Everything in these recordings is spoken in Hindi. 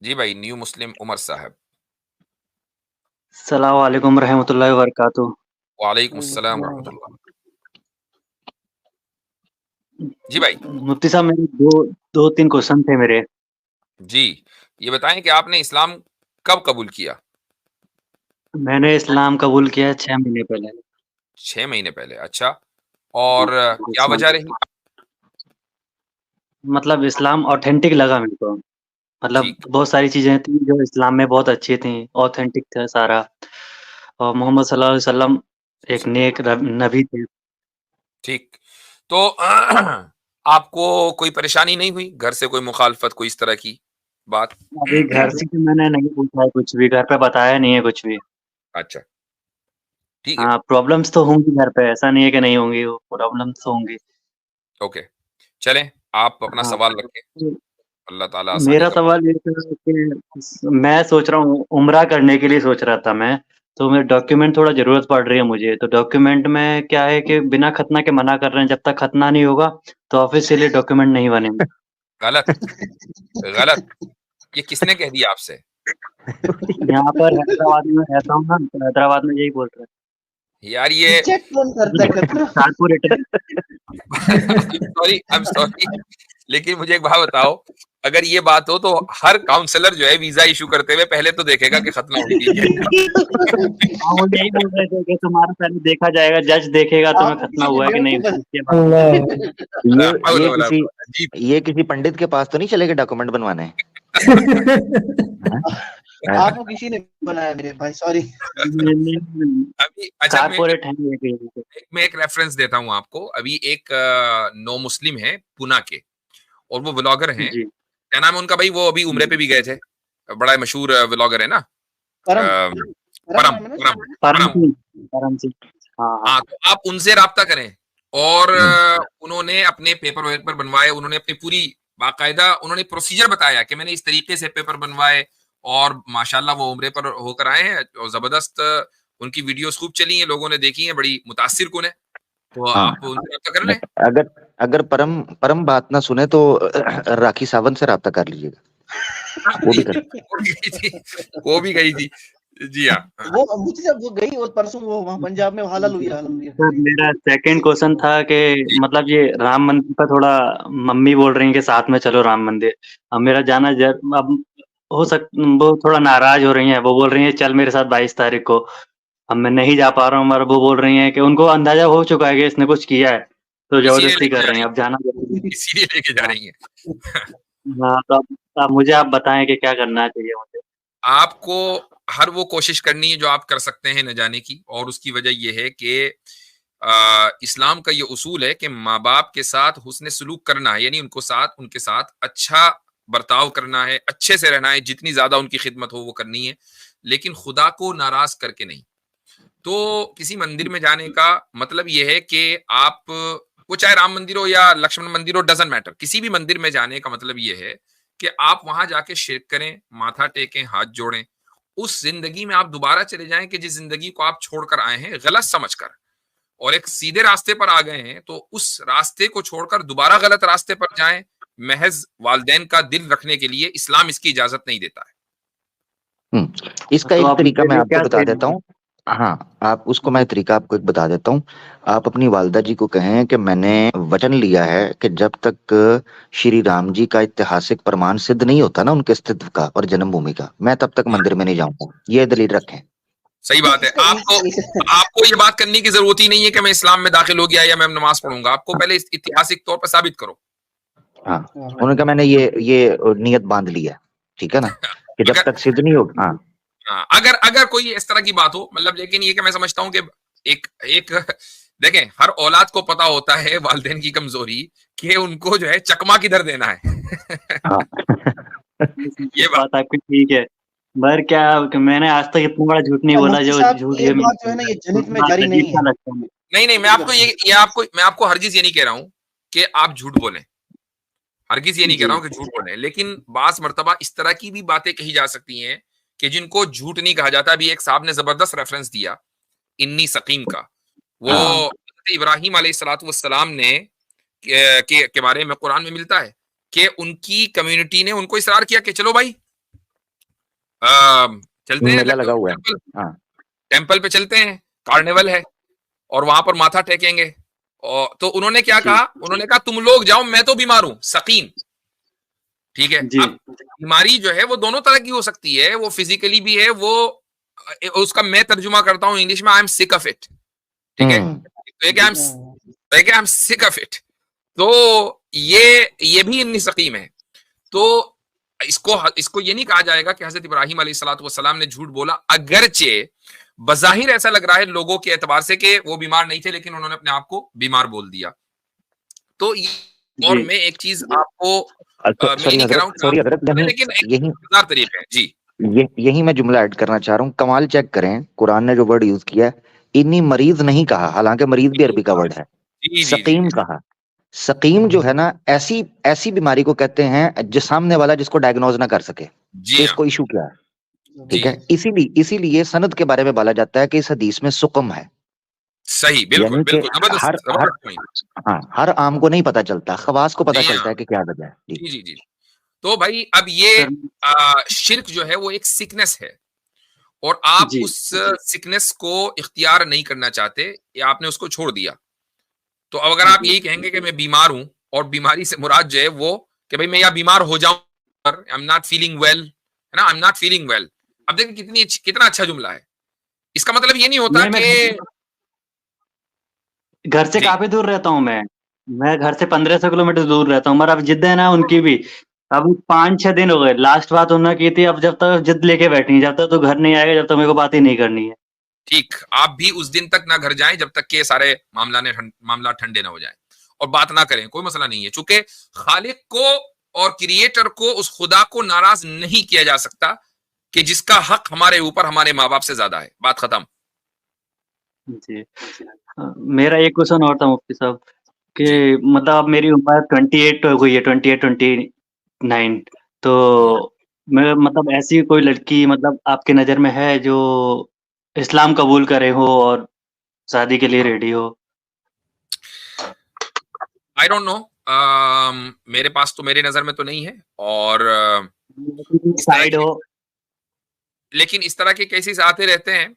जी भाई, न्यू मुस्लिम उमर साहब। अस्सलाम वालेकुम रहमतुल्लाहि व बरकातुहू। वालेकुम अस्सलाम रहमतुल्लाह। जी भाई। मुफ्ती साहब मेरे 2-3 क्वेश्चन थे मेरे। जी, ये बताएं कि आपने इस्लाम कब कबूल किया? मैंने इस्लाम कबूल किया 6 महीने पहले। 6 महीने पहले, अच्छा। जी, और क्या इस्लाम वजह रही? मतलब इस्लाम ऑथेंटिक लगा मेरे को। मतलब ठीक, बहुत सारी चीज़ें थी जो इस्लाम में बहुत अच्छी थी, ऑथेंटिक था सारा। और मोहम्मद सल्लल्लाहु अलैहि वसल्लम एक नेक नबी थे। ठीक। तो आपको कोई परेशानी नहीं हुई? घर से कोई मुखालफत, कोई इस तरह की बात? अभी घर से तो मैंने नहीं पूछा है कुछ भी, घर पे बताया नहीं है कुछ भी। अच्छा, ठीक है। हाँ, प्रॉब्लम्स तो होंगी घर पे, ऐसा नहीं है कि नहीं होंगी, वो प्रॉब्लम्स तो होंगी। ओके, चलें, आप अपना हाँ, सवाल रखें, तो अल्लाह ताला आसानी मेरा करे। सवाल ये था कि मैं सोच रहा हूँ उम्रा करने के लिए सोच रहा था मैं, तो मेरे डॉक्यूमेंट थोड़ा ज़रूरत पड़ रही है मुझे। तो डॉक्यूमेंट में क्या है कि बिना खतना के मना कर रहे हैं, जब तक खतना नहीं होगा तो ऑफ़िशियली डॉक्यूमेंट नहीं बनेंगे। गलत, गलत। ये किसने कह दिया आपसे? यहाँ पर हैदराबाद में रहता हूँ ना, तो हैदराबाद में यही बोल रहे हैं। यार ये चेक कौन करता है खतना? कारपोरेटर आई एम सॉरी, लेकिन मुझे एक बात बताओ, अगर ये बात हो तो हर काउंसलर जो है वीजा इशू करते हुए पहले तो देखेगा कि खतना हुई नहीं है। हाँ, वो यही बोल रहे थे कि तुम्हारा पहले देखा जाएगा, जज देखेगा तुम्हें आपको खतना किसी ने हुआ है कि नहीं, बेवकूफ उसके बाद अल्लाह ला ये हौल ये वला किसी कुव्वता। जी। ये किसी पंडित के पास तो नहीं चलेगा डॉक्यूमेंट बनवाने? हाँ? हाँ? आपको किसी ने बनाया मेरे भाई, सॉरी। अभी अच्छा, कारपोरेट है ये कहीं पे। मैं एक रेफरेंस देता हूँ आपको। अभी एक नो मुस्लिम है पुना के, और वो व्लॉगर हैं। जी, क्या नाम है उनका भाई? वो अभी उम्रे पे भी गए थे, बड़ा मशहूर व्लॉगर है ना, परम परम परम नाम है ना परम शायद? परम परम। सिंह, परम सिंह। हाँ, हाँ। हाँ, तो आप उनसे राब्ता करें। और हम्म, उन्होंने अपने पेपर वेपर बनवाए, उन्होंने अपनी पूरी बाकायदा उन्होंने प्रोसीजर बताया कि मैंने इस तरीके से पेपर बनवाए, और माशाल्लाह वो उम्रे पर होकर आए हैं, और जबरदस्त उनकी वीडियोस खूब चली हैं, लोगों ने देखी हैं, बड़ी मुतासिर कुन है। तो हाँ। आप उनसे राब्ता कर लें। अगर अगर परम परम बात ना सुने तो राखी सावंत से राब्ता कर लीजिएगा, वो जी, भी कर। वो भी गई थी, वो भी गई थी। जी हाँ। वो मुझे जब वो गई और परसों वो वहाँ पंजाब में सर हालेलुया। मेरा सेकंड क्वेश्चन था कि जी, मतलब ये राम मंदिर का थोड़ा मम्मी बोल रही हैं कि साथ में चलो राम मंदिर। अब मेरा जाना अब हो सक वो थोड़ा नाराज हो रही हैं, वो बोल रही हैं चल मेरे साथ 22 तारीख को। अब मैं नहीं जा पा रहा हूँ, मगर वो बोल रही हैं कि उनको अंदाजा हो चुका है कि इसने कुछ किया है, तो इसीलिए जबरदस्ती लेके कर जा रही रही हैं, हैं, अब जाना जरूरी है। इसीलिए लेके जा हाँ, रही हैं। हाँ, तो अब मुझे आप बताएं कि क्या करना चाहिए मुझे। आपको हर वो कोशिश करनी है जो आप कर सकते हैं न जाने की, और उसकी वजह यह है कि इस्लाम का ये उसूल है कि माँ बाप के साथ हुस्न सलूक करना है, यानी उनके साथ अच्छा बर्ताव करना है, अच्छे से रहना है, जितनी ज्यादा उनकी खिदमत हो वो करनी है, लेकिन खुदा को नाराज करके नहीं। तो किसी मंदिर में जाने का मतलब यह है कि आप, वो चाहे राम मंदिर हो या लक्ष्मण मंदिर हो, डजंट मैटर, किसी भी मंदिर में जाने का मतलब यह है कि आप वहां जाके शिरक करें, माथा टेकें, हाथ जोड़ें, उस जिंदगी में आप दोबारा चले जाएं कि जिस जिंदगी को आप छोड़कर आए हैं गलत समझकर, और एक सीधे रास्ते पर आ गए हैं, तो उस रास्ते को छोड़कर दोबारा गलत रास्ते पर जाएं, महज वालदैन का दिल रखने के लिए इस्लाम इसकी इजाजत नहीं देता है। इसका तो एक अब तरीका मेरे मैं लिए आपको क्या बता सही देता रहेगा? हूँ। हाँ, आप उसको मैं तरीका आपको एक बता देता हूँ। आप अपनी वालदा जी को कहें कि मैंने वचन लिया है कि जब तक श्री राम जी का ऐतिहासिक प्रमाण सिद्ध नहीं होता ना उनके अस्तित्व का और जन्मभूमि का, मैं तब तक मंदिर में नहीं जाऊंगा। ये दलील रखें। सही नहीं, बात है। इसका आपको एक आपको ये बात करने की जरूरत ही नहीं है कि मैं इस्लाम में दाखिल हो गया या मैं नमाज पढ़ूंगा, आपको पहले इस ऐतिहासिक तौर पर साबित करो। हाँ, हाँ, उन्होंने कहा मैंने ये नियत बांध ली है, ठीक है ना, कि जब अगर तक सिद्ध नहीं होगा। हाँ। हाँ, अगर अगर कोई इस तरह की बात हो, मतलब, लेकिन ये कि मैं समझता हूं कि एक एक देखें, हर औलाद को पता होता है वालिदैन की कमजोरी, कि उनको जो है चकमा किधर देना है। हाँ। ये ये बात। बात आपकी ठीक है, मगर क्या कि मैंने आज तक इतना बड़ा झूठ नहीं बोला मुफ्ती जो साहब झूठ ये ये बात जो मिलता है ना, है, ये तो जनित में थोड़ा जारी अजीब नहीं सा है। लगता है। नहीं नहीं, मैं आपको हरगिज ये नहीं कह रहा हूं कि आप झूठ बोलें, हरगिज ये नहीं कह जी, रहा हूं कि झूठ बोलें, लेकिन बास मर्तबा इस तरह की भी बातें कही जा सकती हैं कि जिनको झूठ नहीं कहा जाता। अभी एक साहब ने जबरदस्त रेफरेंस दिया इन्नी सकीम का, वो हाँ। इब्राहिम अलैहिस्सलाम ने के बारे में कुरान में मिलता है कि उनकी कम्युनिटी ने उनको इसरार किया कि चलो भाई, चलते हैं मेला लगा हुआ है। टेम्पल, हाँ टेम्पल पे चलते हैं, कार्निवल है और वहां पर माथा टेकेंगे। और तो उन्होंने क्या जी कहा, उन्होंने कहा तुम लोग जाओ, मैं तो बीमार हूं, सकीम। ठीक है, जी अब बीमारी जो है वो दोनों तरह की हो सकती है, वो फिजिकली भी है, वो उसका मैं तर्जुमा करता हूं इंग्लिश में, I am sick of it. ठीक है, तो एक I am sick of it, तो ये भी इतनी सकीम है। तो इसको ये नहीं कहा जाएगा कि हजरत इब्राहिम अलैहिस्सलाम ने झूठ बोला, अगरचे बजाहिर ऐसा लग रहा है लोगों के एतबार से कि वो बीमार नहीं थे, लेकिन उन्होंने अपने आप को बीमार बोल दिया। तो और जी मैं एक चीज आपको मैं सॉरी नहीं कह रहा हजरत, सॉरी हजरत, हूँ, लेकिन यही हजार तरीके हैं जी। यही मैं जुमला ऐड करना चाह रहा हूँ। कमाल चेक करें, कुरान ने जो वर्ड यूज किया है, इन्हीं मरीज नहीं कहा, हालांकि मरीज भी अरबी का वर्ड है, जी जी जी सकीम कहा। सकीम जो है ना, ऐसी ऐसी बीमारी को कहते हैं जो सामने वाला जिसको डायग्नोज ना कर सके जी कि हाँ इसको इशू क्या है। ठीक जी, है, इसीलिए सनद के बारे में बोला जाता है कि इस हदीस में सुकम है, सही, बिल्कुल यानी कि बिल्कुल, जबरदस्त हर हर जबरदस्त point। हाँ, हर आम को नहीं पता चलता, खवास को पता जी चलता हाँ, है कि क्या वजह है। जी जी जी जी। तो भाई अब ये सर शिर्क जो है वो एक सिकनेस है, और आप जी उस सिकनेस को इख्तियार नहीं करना चाहते, या आपने उसको छोड़ दिया। तो अब अगर आप यही कहेंगे कि मैं बीमार हूं, और बीमारी से मुराद जो है वो कि भाई मैं या बीमार हो जाऊं, I am not feeling well, है ना, I am not feeling well. अब देखिए कितना अच्छा जुमला है। इसका मतलब ये नहीं होता मैं कि घर से जी काफी दूर रहता हूँ। मैं घर से 1500 किलोमीटर दूर रहता हूँ, मगर अब जिद है ना उनकी भी। अब 5-6 दिन हो गए, लास्ट बात उन्होंने की थी, अब जब तक जिद लेके बैठी है, जब तक तो घर नहीं आएगा, जब तक मेरे को बात ही नहीं करनी है। ठीक, आप भी उस दिन तक ना घर जाएं जब तक कि सारे मामला ठंडे ना हो जाएं, और बात ना करें, कोई मसला नहीं है, चूंकि खालिक को और क्रिएटर को, उस खुदा को नाराज नहीं किया जा सकता कि जिसका हक हमारे ऊपर हमारे माँ बाप से ज्यादा है। बात खत्म। जी मेरा एक क्वेश्चन और था मुफ्ती साहब कि जी मतलब अब मेरी उम्र 28 हो गई है, 28-29। तो मैं मतलब ऐसी कोई लड़की मतलब आपकी नज़र में है जो इस्लाम कबूल करे हो और शादी के लिए रेडी हो? आई डोंट नो, मेरे पास तो, मेरी नजर में तो नहीं है, और इस तरह साइड की, हो। लेकिन इस तरह के केसेस आते रहते हैं।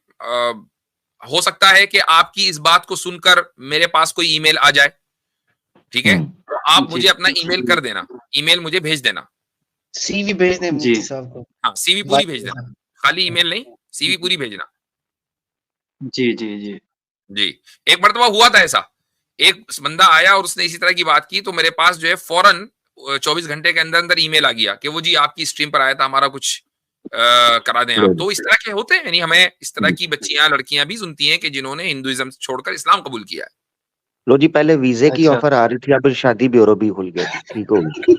हो सकता है कि आपकी इस बात को सुनकर मेरे पास कोई ईमेल आ जाए। ठीक है, तो आप जी मुझे अपना ईमेल कर देना, ईमेल मुझे भेज देना। सीवी भेज दें जी मुफ्ती साहब को। हाँ, सीवी पूरी भेज देना, खाली ईमेल नहीं, सीवी पूरी भेजना। जी जी जी जी, एक मरतबा हुआ था ऐसा, एक बंदा आया और उसने इसी तरह की बात की, तो मेरे पास जो है फौरन 24 घंटे के अंदर अंदर ईमेल आ गया कि वो जी आपकी स्ट्रीम पर आया था, हमारा कुछ करा दें आप। तो इस तरह के होते हैं, यानी हमें इस तरह की बच्चियां, लड़कियां भी सुनती हैं कि जिन्होंने हिंदुइज्म छोड़कर इस्लाम कबूल किया है। लो जी, पहले वीजे की अच्छा ऑफर आ रही थी, अब शादी ब्यूरो भी खुल गया, ठीक होगी।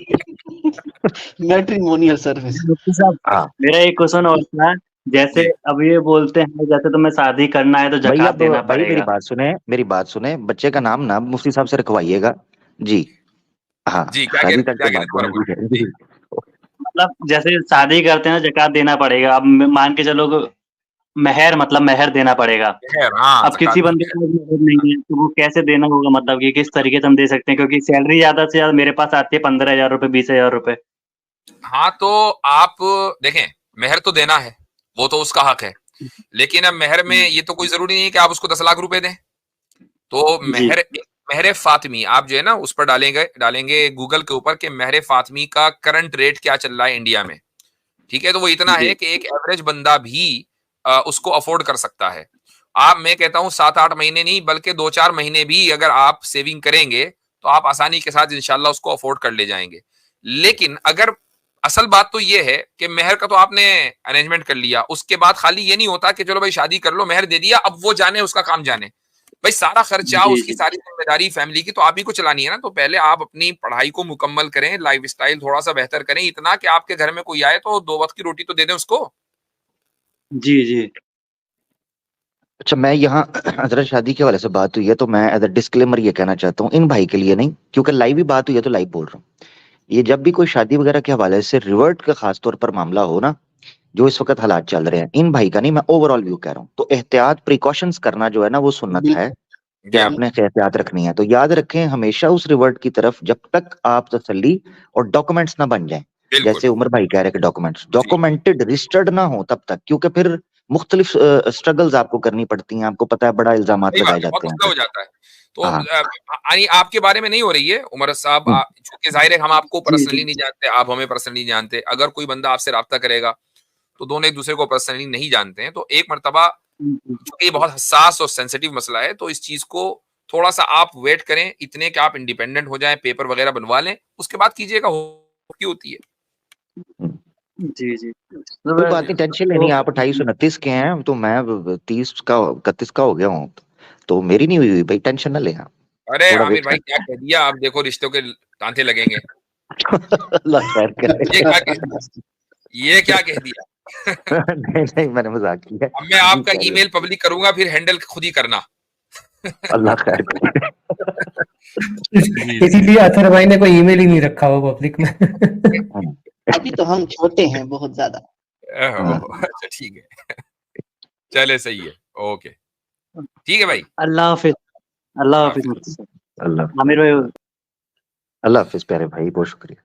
Matrimonial service. मुफ्ती साहब, हाँ मेरा एक क्वेश्चन और था। जैसे जी अब ये बोलते हैं जैसे तुम्हें शादी करना है तो भाई, ज़कात अब देना भाई मेरी पड़ेगा। बात सुने, मेरी बात सुने, बच्चे का नाम ना मुफ्ती साहब से रखवाइएगा जी। हाँ, जी, शादी तक क्या तो कह रहे बात हैं, दोबारा बोलने बोलिए की जी। है। मतलब जैसे शादी करते हैं ज़कात देना पड़ेगा। अब मान के चलो मेहर मतलब मेहर देना पड़ेगा। खैर, हाँ, अब किसी ज़कात बंदे नहीं है। के पास मेहर नहीं है तो वो कैसे देना होगा, मतलब कि किस तरीके से हम दे सकते हैं? क्योंकि सैलरी ज़्यादा से ज़्यादा मेरे पास आती है 15,000 रुपए, 20,000 रुपए। हाँ, तो आप देखें, मेहर तो देना है, वो तो उसका हक है, लेकिन अब मेहर में ये तो कोई जरूरी नहीं है कि आप उसको 10 लाख रुपए दें। तो जी मेहर फातिमी आप जो है ना उस पर डालेंगे गूगल के ऊपर कि मेहर फातिमी का करंट रेट क्या चल रहा है इंडिया में। ठीक है, तो वो इतना जी है कि एक एवरेज बंदा भी उसको अफोर्ड कर सकता है। आप, मैं कहता हूं 7-8 महीने नहीं बल्कि 2-4 महीने भी अगर आप सेविंग करेंगे तो आप आसानी के साथ इंशाल्लाह उसको अफोर्ड कर ले जाएंगे। लेकिन अगर असल बात तो ये है कि मेहर का तो आपने अरेंजमेंट कर लिया, उसके बाद खाली ये नहीं होता कि चलो भाई शादी कर लो, मेहर दे दिया, अब वो जाने उसका काम जाने। भाई सारा खर्चा, जी उसकी जी सारी जिम्मेदारी फैमिली की तो आप ही को चलानी है ना। तो पहले आप अपनी पढ़ाई को मुकम्मल करें, लाइफस्टाइल थोड़ा सा बेहतर करें, इतना कि आपके घर में कोई आए तो 2 वक्त की रोटी तो दे दें उसको। जी जी अच्छा, मैं यहाँ हजरत शादी के हवाले से बात हुई है तो मैं एज अ डिस्क्लेमर ये कहना चाहता हूँ, इन भाई के लिए नहीं, क्योंकि लाइव ही बात हुई है तो लाइव बोल रहा हूँ। ये जब भी कोई शादी वगैरह के हवाले से रिवर्ट का खास तौर पर मामला हो ना, जो इस वक्त हालात चल रहे हैं, इन भाई का नहीं, मैं ओवरऑल व्यू कह रहा हूँ, तो एहतियात प्रिकॉशंस करना जो है ना वो सुन्नत है कि जी हाँ, आपने एहतियात रखनी है। तो याद रखें हमेशा उस रिवर्ट की तरफ जब तक आप तसल्ली और डॉक्यूमेंट्स ना बन जाएं। बिल्कुल जैसे उमर भाई कह रहे हैं कि डॉक्यूमेंट्स जी डॉक्यूमेंटेड रजिस्टर्ड ना हो तब तक, क्योंकि फिर मुख्तलिफ स्ट्रगल्स आपको करनी पड़ती हैं, आपको पता है बड़ा इल्जामात सही बात लगाए है, बहुत जाते हैं मसला हो फिर। जाता है। तो हाँ। यानी आपके बारे में नहीं हो रही है उमर साहब, हम्म, चूंकि जाहिर है हम आपको जी जी पर्सनली नहीं जानते, आप हमें पर्सनली नहीं जानते। अगर कोई बंदा आपसे राब्ता करेगा तो दोनों एक दूसरे को पर्सनली नहीं जानते हैं, तो एक मर्तबा, चूंकि ये बहुत हसास और सेंसिटिव मसला है, तो इस चीज को थोड़ा सा आप वेट करें, इतने कि आप इंडिपेंडेंट हो जाएं, पेपर वगैरह बनवा लें, उसके बाद कीजिएगा, की होती है। हम्म। जी, जी। कोई बात नहीं, टेंशन लेनी है। आप 2829 के हैं तो मैं 30 का 31 का हो गया हूँ, तो मेरी नहीं हुई भाई, टेंशन ना लें आप, अरे थोड़ा आमिर वेट भाई, क्या करते कह दिया आप, देखो रिश्तों के तांते लगेंगे। हैं। अल्लाह खैर करे। ये क्या कह दिया, ये क्या कह दिया। नहीं नहीं, मैंने मजाक किया। अब मैं जी आपका कह रहे ईमेल पब्लिक करूंगा, फिर हैंडल खुद ही करना। अल्लाह खैर करे। जी जी इसीलिए अथर भाई ने कोई ईमेल ही नहीं रखा हो पब्लिक में। अभी तो हम छोटे हैं बहुत ज्यादा। अच्छा ठीक है, चले सही है, ओके, ठीक है भाई, अल्लाह हाफ़िज़, अल्लाह हाफ़िज़। अल्लाह आमिर भाई अल्लाह हाफिज प्यारे भाई, बहुत शुक्रिया।